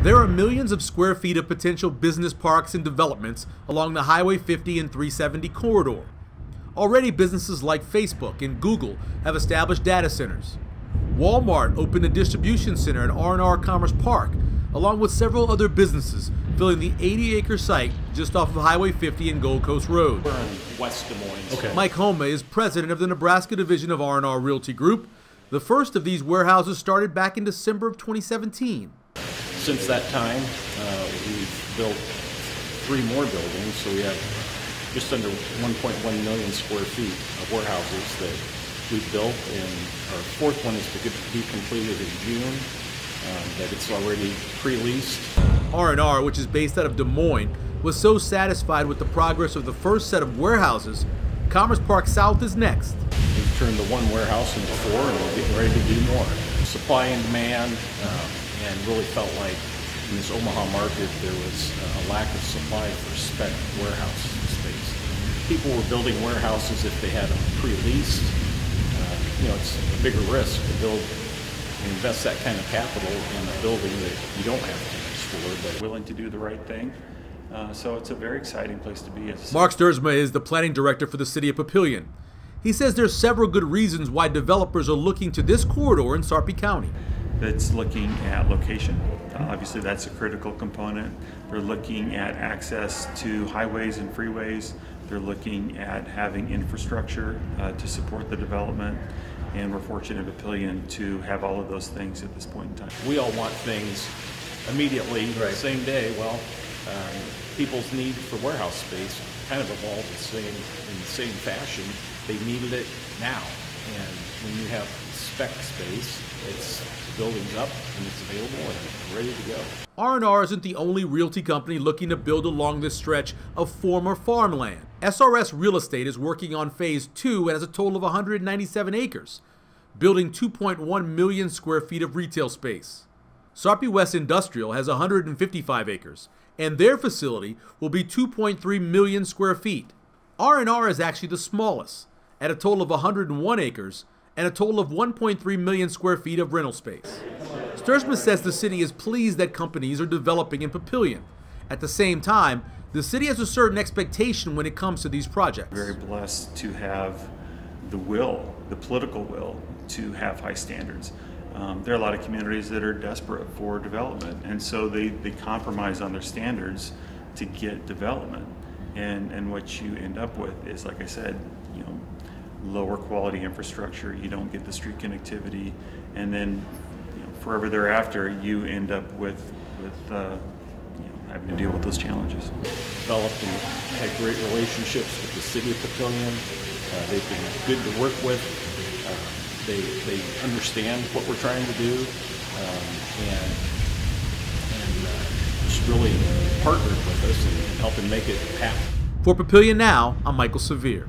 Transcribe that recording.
There are millions of square feet of potential business parks and developments along the Highway 50 and 370 corridor. Already, businesses like Facebook and Google have established data centers. Walmart opened a distribution center at R&R Commerce Park, along with several other businesses filling the 80-acre site just off of Highway 50 and Gold Coast Road. We're in West Des Moines. Okay. Mike Homa is president of the Nebraska division of R&R Realty Group. The first of these warehouses started back in December of 2017. Since that time, we've built 3 more buildings, so we have just under 1.1 million square feet of warehouses that we've built, and our 4th one is to be completed in June. That it's already pre-leased. R&R, which is based out of Des Moines, was so satisfied with the progress of the first set of warehouses, Commerce Park South is next. We've turned the 1 warehouse into 4, and we're getting ready to do more. Supply and demand, and really felt like in this Omaha market there was a lack of supply for spec warehouse space. People were building warehouses if they had them pre-leased. It's a bigger risk to build and invest that kind of capital in a building that you don't have tenants for, but willing to do the right thing. So it's a very exciting place to be. Mark Sturzma is the planning director for the city of Papillion. He says there's several good reasons why developers are looking to this corridor in Sarpy County. It's looking at location. Obviously, that's a critical component. They're looking at access to highways and freeways. They're looking at having infrastructure to support the development. And we're fortunate at Papillion to have all of those things at this point in time. We all want things immediately, right. Same day. Well, people's need for warehouse space kind of evolved in the same fashion. They needed it now. And when you have spec space, the building's up and it's available and ready to go. R&R isn't the only realty company looking to build along this stretch of former farmland. SRS Real Estate is working on Phase 2 and has a total of 197 acres, building 2.1 million square feet of retail space. Sarpy West Industrial has 155 acres, and their facility will be 2.3 million square feet. R&R is actually the smallest, at a total of 101 acres and a total of 1.3 million square feet of rental space. Sturzma says the city is pleased that companies are developing in Papillion. At the same time, the city has a certain expectation when it comes to these projects. Very blessed to have the political will, to have high standards. There are a lot of communities that are desperate for development, and so they compromise on their standards to get development. And what you end up with is, like I said, lower quality infrastructure. You don't get the street connectivity, and then forever thereafter you end up with having to deal with those challenges. Developed and had great relationships with the city of Papillion. They've been good to work with. They understand what we're trying to do, and just really partnered with us in helping make it happen. For Papillion Now, I'm Michael Severe.